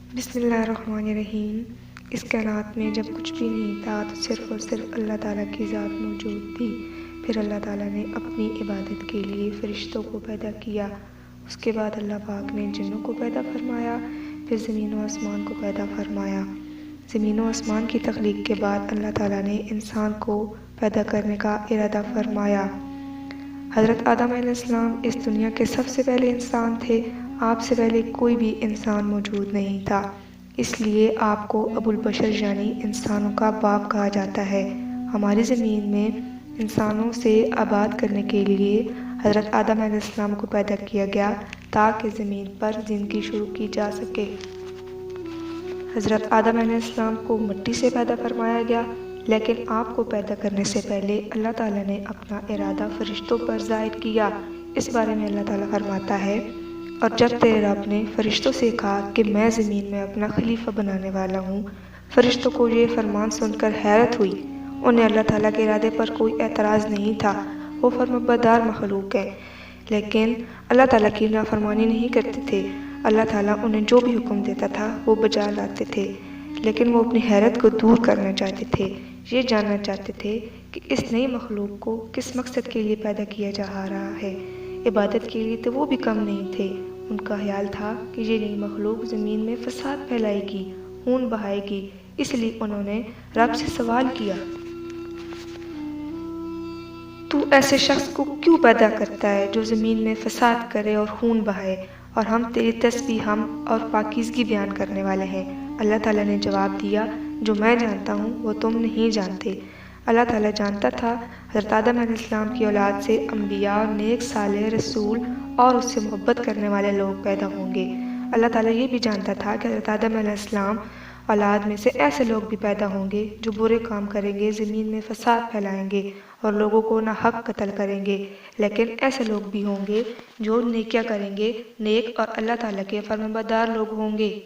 بسم اللہ الرحمن الرحیم۔ اس کائنات میں جب کچھ بھی نہیں تھا تو صرف اور صرف اللہ تعالیٰ کی ذات موجود تھی۔ پھر اللہ تعالیٰ نے اپنی عبادت کے لیے فرشتوں کو پیدا کیا۔ اس کے بعد اللہ پاک نے جنوں کو پیدا فرمایا، پھر زمین و آسمان کو پیدا فرمایا۔ زمین و آسمان کی تخلیق کے بعد اللہ تعالیٰ نے انسان کو پیدا کرنے کا ارادہ فرمایا۔ حضرت آدم علیہ السلام اس دنیا کے سب سے پہلے انسان تھے۔ آپ سے پہلے کوئی بھی انسان موجود نہیں تھا، اس لیے آپ کو ابو البشر یعنی انسانوں کا باپ کہا جاتا ہے۔ ہماری زمین میں انسانوں سے آباد کرنے کے لیے حضرت آدم علیہ السلام کو پیدا کیا گیا تاکہ زمین پر زندگی شروع کی جا سکے۔ حضرت آدم علیہ السلام کو مٹی سے پیدا فرمایا گیا، لیکن آپ کو پیدا کرنے سے پہلے اللہ تعالیٰ نے اپنا ارادہ فرشتوں پر ظاہر کیا۔ اس بارے میں اللہ تعالیٰ فرماتا ہے، اور جب تیرے رب نے فرشتوں سے کہا کہ میں زمین میں اپنا خلیفہ بنانے والا ہوں، فرشتوں کو یہ فرمان سن کر حیرت ہوئی۔ انہیں اللہ تعالیٰ کے ارادے پر کوئی اعتراض نہیں تھا، وہ فرمانبردار مخلوق ہیں، لیکن اللہ تعالیٰ کی نافرمانی نہیں کرتے تھے۔ اللہ تعالیٰ انہیں جو بھی حکم دیتا تھا وہ بجا لاتے تھے، لیکن وہ اپنی حیرت کو دور کرنا چاہتے تھے۔ یہ جاننا چاہتے تھے کہ اس نئی مخلوق کو کس مقصد کے لیے پیدا کیا جا رہا ہے۔ عبادت کے لیے تو وہ بھی کم نہیں تھے۔ ان کا خیال تھا کہ یہ نئی مخلوق زمین میں فساد پھیلائے گی، خون بہائے گی، اس لیے انہوں نے رب سے سوال کیا، تو ایسے شخص کو کیوں پیدا کرتا ہے جو زمین میں فساد کرے اور خون بہائے، اور ہم تیری تسبیح ہم اور پاکیزگی بیان کرنے والے ہیں۔ اللہ تعالیٰ نے جواب دیا، جو میں جانتا ہوں وہ تم نہیں جانتے۔ اللہ تعالیٰ جانتا تھا حضرت آدم علیہ السلام کی اولاد سے انبیاء اور نیک صالح رسول اور اس سے محبت کرنے والے لوگ پیدا ہوں گے۔ اللہ تعالیٰ یہ بھی جانتا تھا کہ حضرت آدم علیہ السلام اولاد میں سے ایسے لوگ بھی پیدا ہوں گے جو برے کام کریں گے، زمین میں فساد پھیلائیں گے اور لوگوں کو ناحق قتل کریں گے، لیکن ایسے لوگ بھی ہوں گے جو نیکیاں کریں گے، نیک اور اللہ تعالیٰ کے فرمانبردار لوگ ہوں گے۔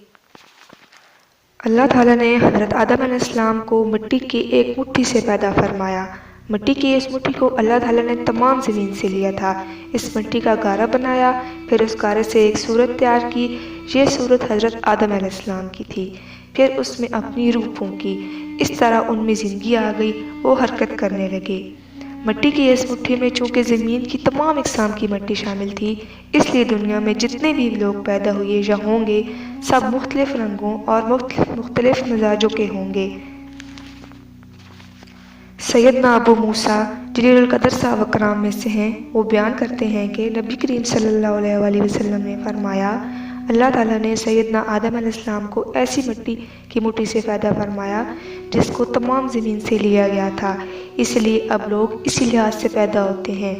اللہ تعالیٰ نے حضرت آدم علیہ السلام کو مٹی کی ایک مٹھی سے پیدا فرمایا۔ مٹی کی اس مٹھی کو اللہ تعالیٰ نے تمام زمین سے لیا تھا۔ اس مٹی کا گارا بنایا، پھر اس گارے سے ایک صورت تیار کی۔ یہ صورت حضرت آدم علیہ السلام کی تھی۔ پھر اس میں اپنی روح پھونکی، اس طرح ان میں زندگی آ گئی، وہ حرکت کرنے لگے۔ مٹی کی اس مٹھی میں چونکہ زمین کی تمام اقسام کی مٹی شامل تھی، اس لیے دنیا میں جتنے بھی لوگ پیدا ہوئے یا ہوں گے سب مختلف رنگوں اور مختلف مزاجوں کے ہوں گے۔ سیدنا ابو موسیٰ جلیل القدر صحابہ کرام میں سے ہیں، وہ بیان کرتے ہیں کہ نبی کریم صلی اللہ علیہ وآلہ وسلم نے فرمایا، اللہ تعالیٰ نے سیدنا آدم علیہ السلام کو ایسی مٹی کی مٹھی سے پیدا فرمایا جس کو تمام زمین سے لیا گیا تھا، اس لیے اب لوگ اسی لحاظ سے پیدا ہوتے ہیں۔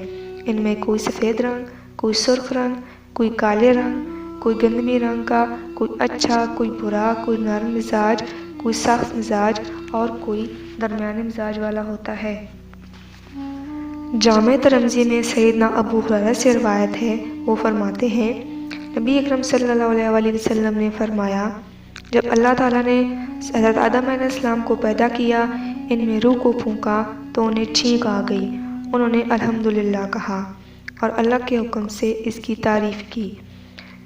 ان میں کوئی سفید رنگ، کوئی سرخ رنگ، کوئی کالے رنگ، کوئی گندمی رنگ کا، کوئی اچھا، کوئی برا، کوئی نرم مزاج، کوئی سخت مزاج اور کوئی درمیانے مزاج والا ہوتا ہے۔ جامع ترمذی میں سیدنا ابو ہریرہ سے روایت ہے، وہ فرماتے ہیں، نبی اکرم صلی اللہ علیہ وآلہ وسلم نے فرمایا، جب اللہ تعالیٰ نے حضرت آدم علیہ السلام کو پیدا کیا، ان میں روح کو پھونکا تو انہیں چھینک آ گئی۔ انہوں نے الحمدللہ کہا اور اللہ کے حکم سے اس کی تعریف کی۔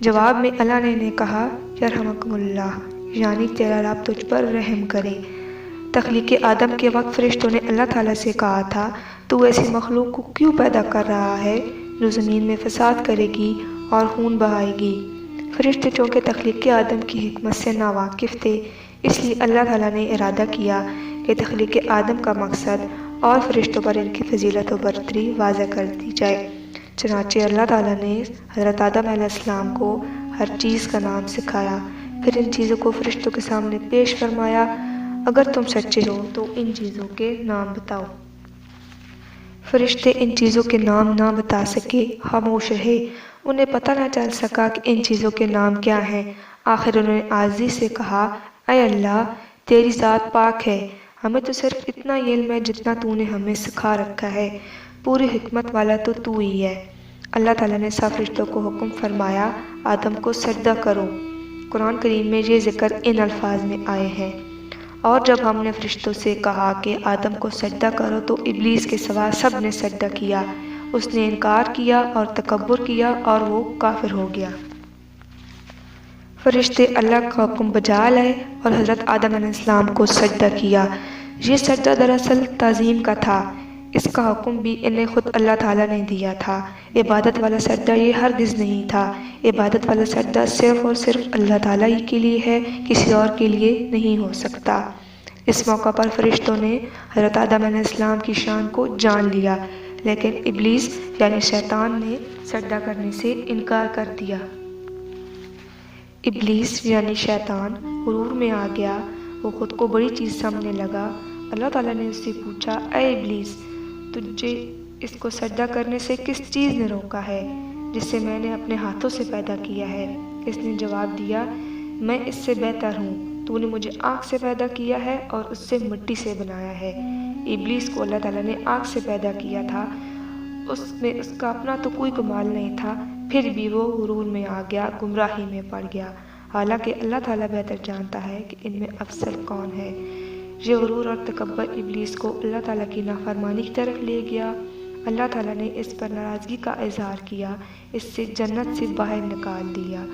جواب میں اللہ نے انہیں کہا، یرحمکم اللہ، یعنی تیرا رب تجھ پر رحم کرے۔ تخلیق آدم کے وقت فرشتوں نے اللہ تعالیٰ سے کہا تھا، تو ایسی مخلوق کو کیوں پیدا کر رہا ہے جو زمین میں فساد کرے گی اور خون بہائے گی؟ فرشتے چونکہ تخلیق آدم کی حکمت سے ناواقف تھے، اس لیے اللہ تعالیٰ نے ارادہ کیا کہ تخلیق آدم کا مقصد اور فرشتوں پر ان کی فضیلت و برتری واضح کر دی جائے۔ چنانچہ اللہ تعالیٰ نے حضرت آدم علیہ السلام کو ہر چیز کا نام سکھایا، پھر ان چیزوں کو فرشتوں کے سامنے پیش فرمایا، اگر تم سچے ہو تو ان چیزوں کے نام بتاؤ۔ فرشتے ان چیزوں کے نام نہ بتا سکے، خاموش رہے، انہیں پتہ نہ چل سکا کہ ان چیزوں کے نام کیا ہیں۔ آخر انہوں نے عاجزی سے کہا، اے اللہ، تیری ذات پاک ہے، ہمیں تو صرف اتنا ہی علم ہے جتنا تو نے ہمیں سکھا رکھا ہے، پوری حکمت والا تو ہی ہے۔ اللہ تعالیٰ نے سب فرشتوں کو حکم فرمایا، آدم کو سجدہ کرو۔ قرآن کریم میں یہ ذکر ان الفاظ میں آئے ہیں، اور جب ہم نے فرشتوں سے کہا کہ آدم کو سجدہ کرو تو ابلیس کے سوا سب نے سجدہ کیا، اس نے انکار کیا اور تکبر کیا اور وہ کافر ہو گیا۔ فرشتے اللہ کا حکم بجا لائے اور حضرت آدم علیہ السلام کو سجدہ کیا۔ یہ سجدہ دراصل تعظیم کا تھا۔ اس کا حکم بھی انہیں خود اللہ تعالیٰ نے دیا تھا۔ عبادت والا سجدہ یہ ہرگز نہیں تھا۔ عبادت والا سجدہ صرف اور صرف اللہ تعالیٰ ہی کے لیے ہے، کسی اور کے لیے نہیں ہو سکتا۔ اس موقع پر فرشتوں نے حضرت آدم علیہ السلام کی شان کو جان لیا، لیکن ابلیس یعنی شیطان نے سجدہ کرنے سے انکار کر دیا۔ ابلیس یعنی شیطان غرور میں آ گیا، وہ خود کو بڑی چیز سمجھنے لگا۔ اللہ تعالیٰ نے اس سے پوچھا، اے ابلیس، تجھے اس کو سجدہ کرنے سے کس چیز نے روکا ہے جسے میں نے اپنے ہاتھوں سے پیدا کیا ہے؟ اس نے جواب دیا، میں اس سے بہتر ہوں، تو نے مجھے آگ سے پیدا کیا ہے اور اس سے مٹی سے بنایا ہے۔ ابلیس کو اللہ تعالیٰ نے آگ سے پیدا کیا تھا، اس میں اس کا اپنا تو کوئی کمال نہیں تھا، پھر بھی وہ غرور میں آ گیا، گمراہی میں پڑ گیا، حالانکہ اللہ تعالیٰ بہتر جانتا ہے کہ ان میں افضل کون ہے۔ یہ غرور اور تکبر ابلیس کو اللہ تعالیٰ کی نافرمانی کی طرف لے گیا۔ اللہ تعالیٰ نے اس پر ناراضگی کا اظہار کیا، اس سے جنت سے باہر نکال دیا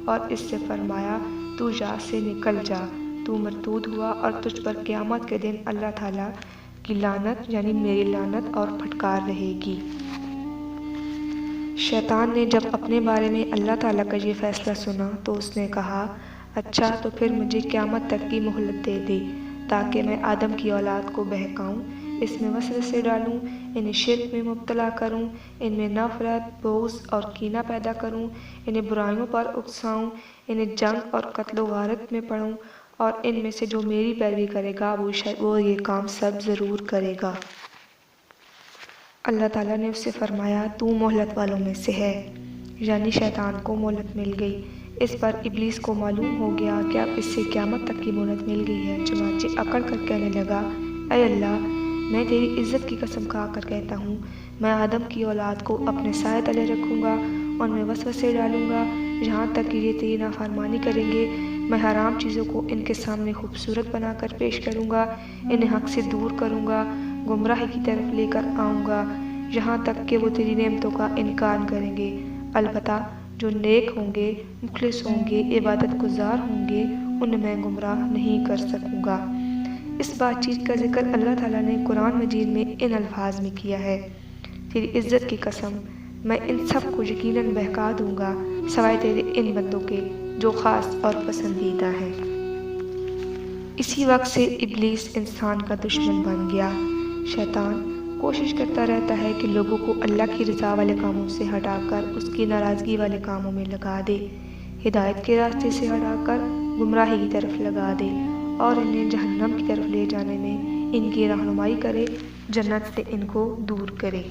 اور اس سے فرمایا، تو یہاں سے نکل جا، تو مردود ہوا اور تجھ پر قیامت کے دن اللہ تعالیٰ کی لعنت یعنی میری لعنت اور پھٹکار رہے گی۔ شیطان نے جب اپنے بارے میں اللہ تعالیٰ کا یہ فیصلہ سنا تو اس نے کہا، اچھا تو پھر مجھے قیامت تک کی مہلت دے دے تاکہ میں آدم کی اولاد کو بہکاؤں، اس میں وسوسے ڈالوں، انہیں شرک میں مبتلا کروں، ان میں نفرت، بغض اور کینہ پیدا کروں، انہیں برائیوں پر اکساؤں، انہیں جنگ اور قتل و غارت میں پڑھوں، اور ان میں سے جو میری پیروی کرے گا وہ یہ کام سب ضرور کرے گا۔ اللہ تعالیٰ نے اس سے فرمایا، تو مہلت والوں میں سے ہے، یعنی شیطان کو مہلت مل گئی۔ اس پر ابلیس کو معلوم ہو گیا کہ اب اس سے قیامت تک کی مہلت مل گئی ہے، چنانچہ اکڑ کر کہنے لگا، اے اللہ، میں تیری عزت کی قسم کھا کر کہتا ہوں، میں آدم کی اولاد کو اپنے سائے تلے رکھوں گا، ان میں وسوسے ڈالوں گا، یہاں تک کہ یہ تیری نافرمانی کریں گے، میں حرام چیزوں کو ان کے سامنے خوبصورت بنا کر پیش کروں گا، انہیں حق سے دور کروں گا، گمراہی کی طرف لے کر آؤں گا، یہاں تک کہ وہ تیری نعمتوں کا انکار کریں گے، البتہ جو نیک ہوں گے، مخلص ہوں گے، عبادت گزار ہوں گے، انہیں میں گمراہ نہیں کر سکوں گا۔ اس بات چیت کا ذکر اللہ تعالیٰ نے قرآن مجید میں ان الفاظ میں کیا ہے، تیری عزت کی قسم، میں ان سب کو یقیناً بہکا دوں گا سوائے تیرے ان بندوں کے جو خاص اور پسندیدہ ہیں۔ اسی وقت سے ابلیس انسان کا دشمن بن گیا۔ شیطان کوشش کرتا رہتا ہے کہ لوگوں کو اللہ کی رضا والے کاموں سے ہٹا کر اس کی ناراضگی والے کاموں میں لگا دے، ہدایت کے راستے سے ہٹا کر گمراہی کی طرف لگا دے اور انہیں جہنم کی طرف لے جانے میں ان کی رہنمائی کرے، جنت سے ان کو دور کرے۔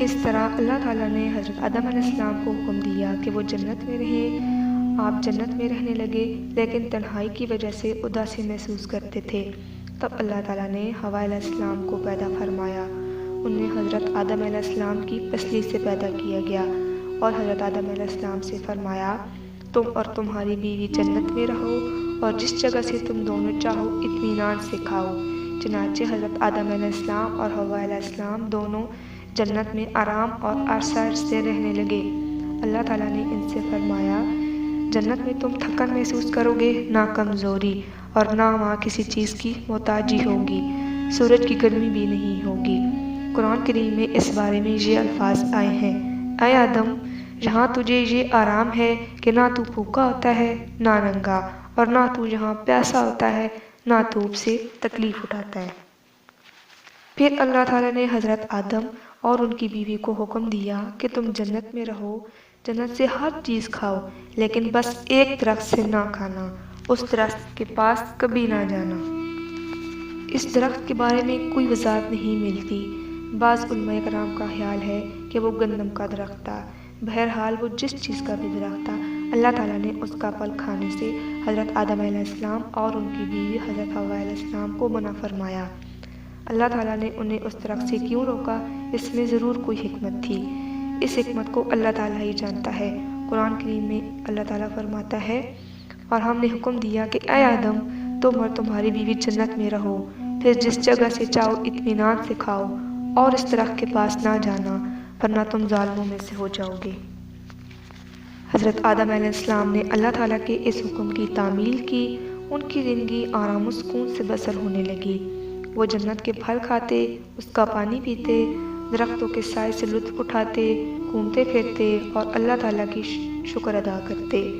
اس طرح اللہ تعالیٰ نے حضرت آدم علیہ السلام کو حکم دیا کہ وہ جنت میں رہیں۔ آپ جنت میں رہنے لگے، لیکن تنہائی کی وجہ سے اداسی محسوس کرتے تھے۔ تب اللہ تعالیٰ نے حوا علیہ السلام کو پیدا فرمایا، انہیں حضرت آدم علیہ السلام کی پسلی سے پیدا کیا گیا اور حضرت آدم علیہ السلام سے فرمایا، تم اور تمہاری بیوی جنت میں رہو اور جس جگہ سے تم دونوں چاہو اطمینان سے کھاؤ۔ چنانچہ حضرت آدم علیہ السلام اور حوا علیہ السلام دونوں جنت میں آرام اور عرصہ سے رہنے لگے۔ اللہ تعالیٰ نے ان سے فرمایا، جنت میں تم تھکن محسوس کرو گے، نہ کمزوری اور نہ وہاں کسی چیز کی محتاجی ہوگی، سورج کی گرمی بھی نہیں ہوگی۔ قرآن کریم میں اس بارے میں یہ الفاظ آئے ہیں، اے آدم، یہاں تجھے یہ آرام ہے کہ نہ تو بھوکا ہوتا ہے نہ ننگا، اور نہ تو یہاں پیاسا ہوتا ہے نہ دھوپ سے تکلیف اٹھاتا ہے۔ پھر اللہ تعالیٰ نے حضرت آدم اور ان کی بیوی کو حکم دیا کہ تم جنت میں رہو، جنت سے ہر چیز کھاؤ، لیکن بس ایک درخت سے نہ کھانا، اس درخت کے پاس کبھی نہ جانا۔ اس درخت کے بارے میں کوئی وضاحت نہیں ملتی، بعض علماء کرام کا خیال ہے کہ وہ گندم کا درخت تھا۔ بہرحال وہ جس چیز کا بھی درخت تھا، اللہ تعالیٰ نے اس کا پھل کھانے سے حضرت آدم علیہ السلام اور ان کی بیوی حضرت حوا علیہ السلام کو منع فرمایا۔ اللہ تعالیٰ نے انہیں اس درخت سے کیوں روکا، اس میں ضرور کوئی حکمت تھی، اس حکمت کو اللہ تعالیٰ ہی جانتا ہے۔ قرآن کریم میں اللہ تعالیٰ فرماتا ہے، اور ہم نے حکم دیا کہ اے آدم، تم اور تمہاری بیوی جنت میں رہو، پھر جس جگہ سے چاہو اطمینان سے کھاؤ اور اس درخت کے پاس نہ جانا، ورنہ تم ظالموں میں سے ہو جاؤ گے۔ حضرت آدم علیہ السلام نے اللہ تعالیٰ کے اس حکم کی تعمیل کی، ان کی زندگی آرام و سکون سے بسر ہونے لگی۔ وہ جنت کے پھل کھاتے، اس کا پانی پیتے، درختوں کے سائے سے لطف اٹھاتے، گھومتے پھرتے اور اللہ تعالیٰ کی شکر ادا کرتے،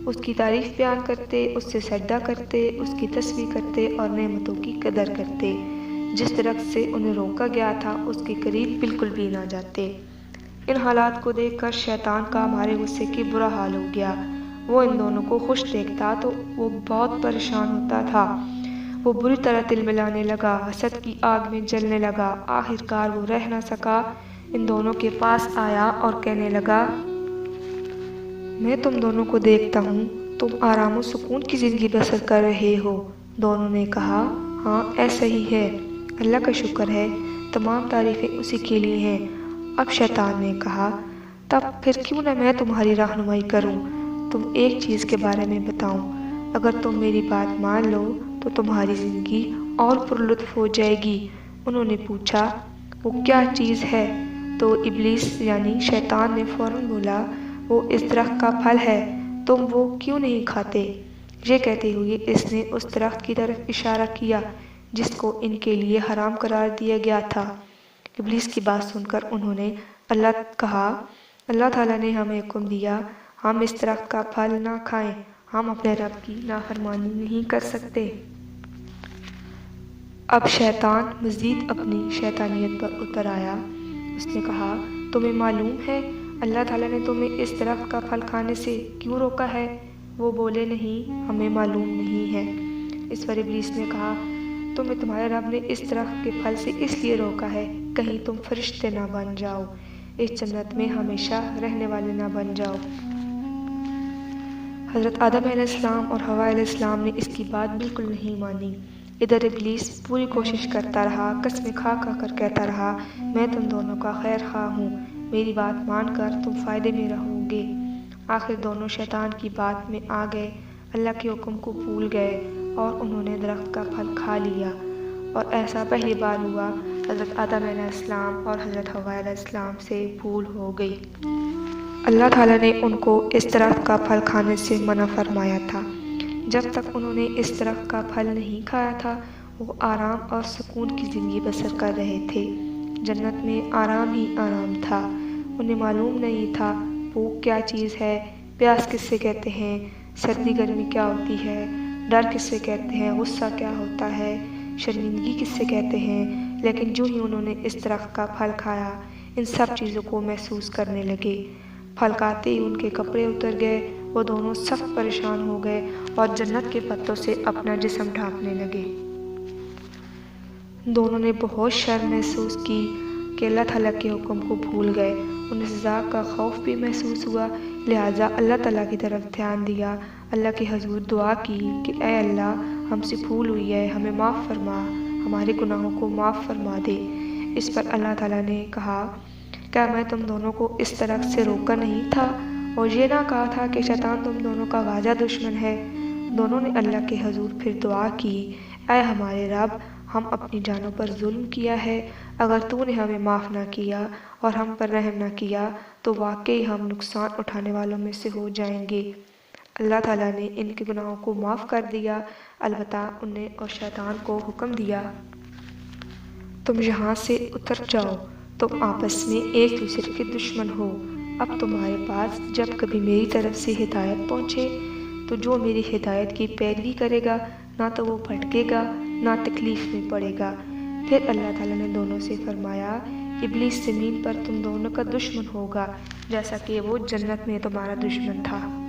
اس کی تعریف بیان کرتے، اس سے سجدہ کرتے، اس کی تسبیح کرتے اور نعمتوں کی قدر کرتے۔ جس درخت سے انہیں روکا گیا تھا اس کے قریب بالکل بھی نہ جاتے۔ ان حالات کو دیکھ کر شیطان کا مارے غصے کی برا حال ہو گیا۔ وہ ان دونوں کو خوش دیکھتا تو وہ بہت پریشان ہوتا تھا۔ وہ بری طرح تلملانے لگا، حسد کی آگ میں جلنے لگا۔ آخر کار وہ رہ نہ سکا، ان دونوں کے پاس آیا اور کہنے لگا، میں تم دونوں کو دیکھتا ہوں، تم آرام و سکون کی زندگی بسر کر رہے ہو۔ دونوں نے کہا، ہاں ایسا ہی ہے، اللہ کا شکر ہے، تمام تعریفیں اسی کے لیے ہیں۔ اب شیطان نے کہا، تب پھر کیوں نہ میں تمہاری رہنمائی کروں، تم ایک چیز کے بارے میں بتاؤں، اگر تم میری بات مان لو تو تمہاری زندگی اور پرلطف ہو جائے گی۔ انہوں نے پوچھا، وہ کیا چیز ہے؟ تو ابلیس یعنی شیطان نے فوراً بولا، وہ اس درخت کا پھل ہے، تم وہ کیوں نہیں کھاتے؟ یہ کہتے ہوئے اس نے اس درخت کی طرف اشارہ کیا جس کو ان کے لیے حرام قرار دیا گیا تھا۔ ابلیس کی بات سن کر انہوں نے اللہ تعالیٰ نے ہمیں حکم دیا، ہم اس درخت کا پھل نہ کھائیں، ہم اپنے رب کی نافرمانی نہیں کر سکتے۔ اب شیطان مزید اپنی شیطانیت پر اتر آیا۔ اس نے کہا، تمہیں معلوم ہے اللہ تعالیٰ نے تمہیں اس درخت کا پھل کھانے سے کیوں روکا ہے؟ وہ بولے، نہیں، ہمیں معلوم نہیں ہے۔ اس پر ابلیس نے کہا، تمہیں تمہارے رب نے اس درخت کے پھل سے اس لیے روکا ہے کہیں تم فرشتے نہ بن جاؤ، اس جنت میں ہمیشہ رہنے والے نہ بن جاؤ۔ حضرت آدم علیہ السلام اور حوا علیہ السلام نے اس کی بات بالکل نہیں مانی۔ ادھر ابلیس پوری کوشش کرتا رہا، قسمیں کھا کھا کر کہتا رہا، میں تم دونوں کا خیر خواہ ہوں، میری بات مان کر تم فائدے میں رہو گے۔ آخر دونوں شیطان کی بات میں آ گئے، اللہ کے حکم کو بھول گئے اور انہوں نے درخت کا پھل کھا لیا۔ اور ایسا پہلی بار ہوا، حضرت آدم علیہ السلام اور حضرت حوا علیہ السلام سے بھول ہو گئی۔ اللہ تعالیٰ نے ان کو اس درخت کا پھل کھانے سے منع فرمایا تھا۔ جب تک انہوں نے اس درخت کا پھل نہیں کھایا تھا وہ آرام اور سکون کی زندگی بسر کر رہے تھے۔ جنت میں آرام ہی آرام تھا۔ انہیں معلوم نہیں تھا بھوک کیا چیز ہے، پیاس کس سے کہتے ہیں، سردی گرمی کیا ہوتی ہے، ڈر کس سے کہتے ہیں، غصہ کیا ہوتا ہے، شرمندگی کس سے کہتے ہیں۔ لیکن جو ہی انہوں نے اس درخت کا پھل کھایا ان سب چیزوں کو محسوس کرنے لگے۔ پھل کھاتے ہی ان کے کپڑے اتر گئے، وہ دونوں سخت پریشان ہو گئے اور جنت کے پتوں سے اپنا جسم ڈھانپنے لگے۔ دونوں نے بہت شرم محسوس کی کہ اللہ تعالیٰ کے حکم کو بھول گئے۔ انہیں سزا کا خوف بھی محسوس ہوا، لہٰذا اللہ تعالیٰ کی طرف دھیان دیا، اللہ کے حضور دعا کی کہ اے اللہ، ہم سے بھول ہوئی ہے، ہمیں معاف فرما، ہمارے گناہوں کو معاف فرما دے۔ اس پر اللہ تعالیٰ نے کہا، کیا میں تم دونوں کو اس درخت سے روکا نہیں تھا اور یہ نہ کہا تھا کہ شیطان تم دونوں کا واجہ دشمن ہے؟ دونوں نے اللہ کے حضور پھر دعا کی، اے ہمارے رب، ہم اپنی جانوں پر ظلم کیا ہے، اگر تو نے ہمیں معاف نہ کیا اور ہم پر رحم نہ کیا تو واقعی ہم نقصان اٹھانے والوں میں سے ہو جائیں گے۔ اللہ تعالیٰ نے ان کے گناہوں کو معاف کر دیا، البتہ انہیں اور شیطان کو حکم دیا، تم یہاں سے اتر جاؤ، تم آپس میں ایک دوسرے کے دشمن ہو۔ اب تمہارے پاس جب کبھی میری طرف سے ہدایت پہنچے تو جو میری ہدایت کی پیروی کرے گا نہ تو وہ بھٹکے گا نہ تکلیف میں پڑے گا۔ پھر اللہ تعالیٰ نے دونوں سے فرمایا، ابلیس زمین پر تم دونوں کا دشمن ہوگا جیسا کہ وہ جنت میں تمہارا دشمن تھا۔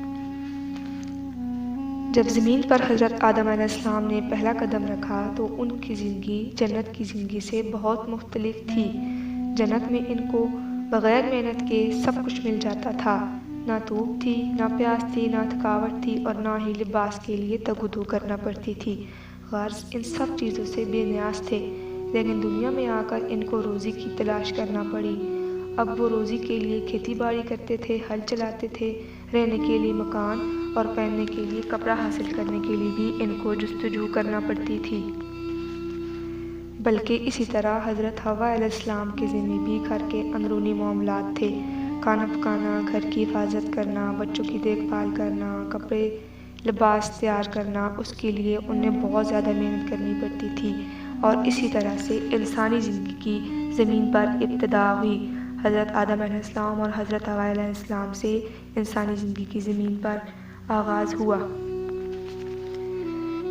جب زمین پر حضرت آدم علیہ السلام نے پہلا قدم رکھا تو ان کی زندگی جنت کی زندگی سے بہت مختلف تھی۔ جنت میں ان کو بغیر محنت کے سب کچھ مل جاتا تھا، نہ دھوپ تھی، نہ پیاس تھی، نہ تھکاوٹ تھی اور نہ ہی لباس کے لیے تگودو کرنا پڑتی تھی۔ غرض ان سب چیزوں سے بے نیاز تھے، لیکن دنیا میں آ کر ان کو روزی کی تلاش کرنا پڑی۔ اب وہ روزی کے لیے کھیتی باڑی کرتے تھے، ہل چلاتے تھے، رہنے کے لیے مکان اور پہننے کے لیے کپڑا حاصل کرنے کے لیے بھی ان کو جستجو کرنا پڑتی تھی۔ بلکہ اسی طرح حضرت حوا علیہ السلام کے ذمہ بھی گھر کے اندرونی معاملات تھے۔ کھانا پکانا، گھر کی حفاظت کرنا، بچوں کی دیکھ بھال کرنا، کپڑے لباس تیار کرنا، اس کے لیے انہیں بہت زیادہ محنت کرنی پڑتی تھی۔ اور اسی طرح سے انسانی زندگی کی زمین پر ابتدا ہوئی۔ حضرت آدم علیہ السلام اور حضرت حوا علیہ السلام سے انسانی زندگی کی زمین پر آغاز ہوا۔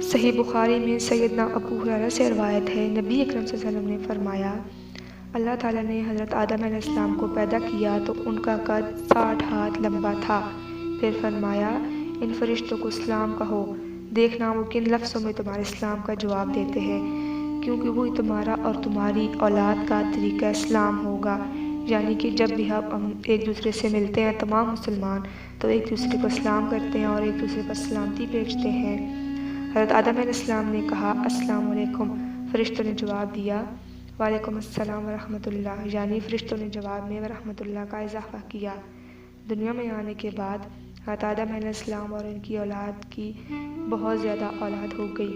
صحیح بخاری میں سیدنا ابو ہریرہ سے روایت ہے، نبی اکرم صلی اللہ علیہ وسلم نے فرمایا، اللہ تعالیٰ نے حضرت آدم علیہ السلام کو پیدا کیا تو ان کا قد 60 ہاتھ لمبا تھا۔ پھر فرمایا، ان فرشتوں کو سلام کہو، دیکھنا وہ کن لفظوں میں تمہارے سلام کا جواب دیتے ہیں، کیونکہ وہی تمہارا اور تمہاری اولاد کا طریقہ سلام ہوگا۔ یعنی کہ جب بھی ہم ایک دوسرے سے ملتے ہیں تمام مسلمان تو ایک دوسرے کو سلام کرتے ہیں اور ایک دوسرے پر سلامتی بھیجتے ہیں۔ حضرت آدم علیہ السلام نے کہا، السلام علیکم۔ فرشتوں نے جواب دیا، وعلیکم السلام ورحمۃ اللہ، یعنی فرشتوں نے جواب میں ورحمۃ اللہ کا اضافہ کیا۔ دنیا میں آنے کے بعد حضرت آدم علیہ السلام اور ان کی اولاد کی بہت زیادہ اولاد ہو گئی۔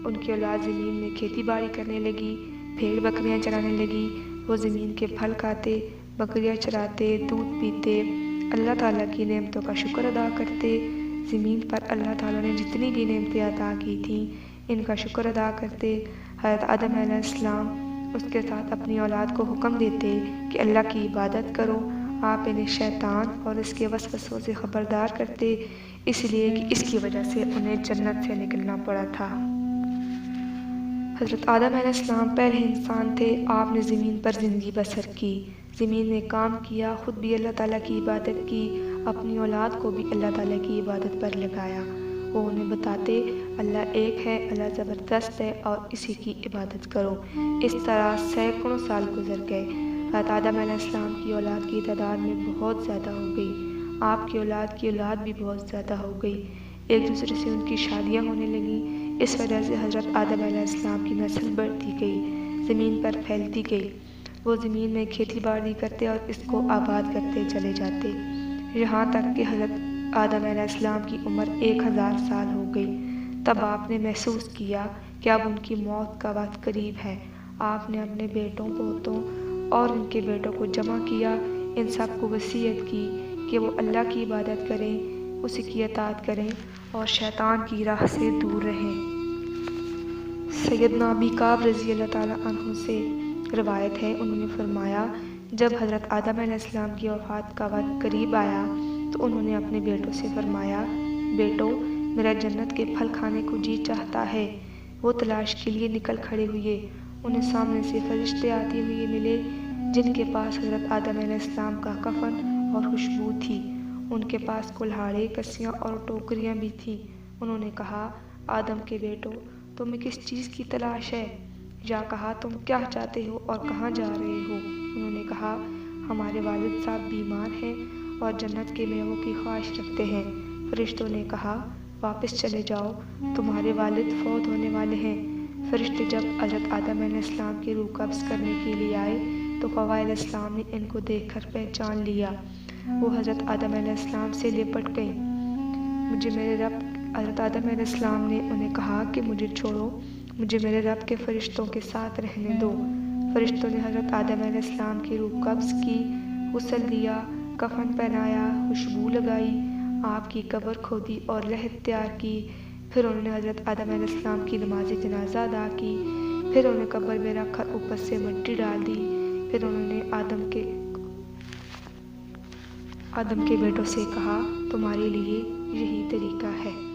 ان کی اولاد زمین میں کھیتی باڑی کرنے لگی، بھیڑ بکریاں چرانے لگی، وہ زمین کے پھل کھاتے، بکریاں چراتے، دودھ پیتے، اللہ تعالیٰ کی نعمتوں کا شکر ادا کرتے۔ زمین پر اللہ تعالیٰ نے جتنی بھی نعمتیں عطا کی تھیں ان کا شکر ادا کرتے۔ حضرت آدم علیہ السلام اس کے ساتھ اپنی اولاد کو حکم دیتے کہ اللہ کی عبادت کرو۔ آپ انہیں شیطان اور اس کے وسوسوں سے خبردار کرتے، اس لیے کہ اس کی وجہ سے انہیں جنت سے نکلنا پڑا تھا۔ حضرت آدم علیہ السلام پہلے انسان تھے، آپ نے زمین پر زندگی بسر کی، زمین میں کام کیا، خود بھی اللہ تعالیٰ کی عبادت کی، اپنی اولاد کو بھی اللہ تعالیٰ کی عبادت پر لگایا۔ وہ انہیں بتاتے اللہ ایک ہے، اللہ زبردست ہے اور اسی کی عبادت کرو۔ اس طرح سینکڑوں سال گزر گئے۔ حضرت آدم علیہ السلام کی اولاد کی تعداد میں بہت زیادہ ہو گئی، آپ کی اولاد بھی بہت زیادہ ہو گئی، ایک دوسرے سے ان کی شادیاں ہونے لگیں۔ اس وجہ سے حضرت آدم علیہ السلام کی نسل بڑھتی گئی، زمین پر پھیلتی گئی۔ وہ زمین میں کھیتی باڑی کرتے اور اس کو آباد کرتے چلے جاتے، یہاں تک کہ حضرت آدم علیہ السلام کی عمر 1000 سال ہو گئی۔ تب آپ نے محسوس کیا کہ اب ان کی موت کا وقت قریب ہے۔ آپ نے اپنے بیٹوں، پوتوں اور ان کے بیٹوں کو جمع کیا، ان سب کو وصیت کی کہ وہ اللہ کی عبادت کریں، اسی کی اطاعت کریں اور شیطان کی راہ سے دور رہیں۔ سیدنا ابی کعب رضی اللہ تعالیٰ عنہ سے روایت ہے، انہوں نے فرمایا، جب حضرت آدم علیہ السلام کی وفات کا وقت قریب آیا تو انہوں نے اپنے بیٹوں سے فرمایا، بیٹو، میرا جنت کے پھل کھانے کو جی چاہتا ہے۔ وہ تلاش کے لیے نکل کھڑے ہوئے، انہیں سامنے سے فرشتے آتے ہوئے ملے جن کے پاس حضرت آدم علیہ السلام کا کفن اور خوشبو تھی، ان کے پاس کلہاڑے، کسیاں اور ٹوکریاں بھی تھیں۔ انہوں نے کہا، آدم کے بیٹو، تمہیں کس چیز کی تلاش ہے؟ یا کہا، تم کیا چاہتے ہو اور کہاں جا رہے ہو؟ انہوں نے کہا، ہمارے والد صاحب بیمار ہیں اور جنت کے میووں کی خواہش رکھتے ہیں۔ فرشتوں نے کہا، واپس چلے جاؤ، تمہارے والد فوت ہونے والے ہیں۔ فرشتے جب حضرت آدم علیہ السلام کی روح قبض کرنے کے لیے آئے تو حوا علیہ السلام نے ان کو دیکھ کر پہچان لیا، وہ حضرت آدم علیہ السلام سے لپٹ گئیں۔ مجھے میرے رب، حضرت آدم علیہ السلام نے انہیں کہا کہ مجھے چھوڑو، مجھے میرے رب کے فرشتوں کے ساتھ رہنے دو۔ فرشتوں نے حضرت آدم علیہ السلام کی روح قبض کی، غسل دیا، کفن پہنایا، خوشبو لگائی، آپ کی قبر کھودی اور لحد تیار کی، پھر انہوں نے حضرت آدم علیہ السلام کی نماز جنازہ ادا کی، پھر انہیں قبر میں رکھ کر اوپر سے مٹی ڈال دی، پھر انہوں نے آدم کے بیٹوں سے کہا، تمہارے لیے یہی طریقہ ہے۔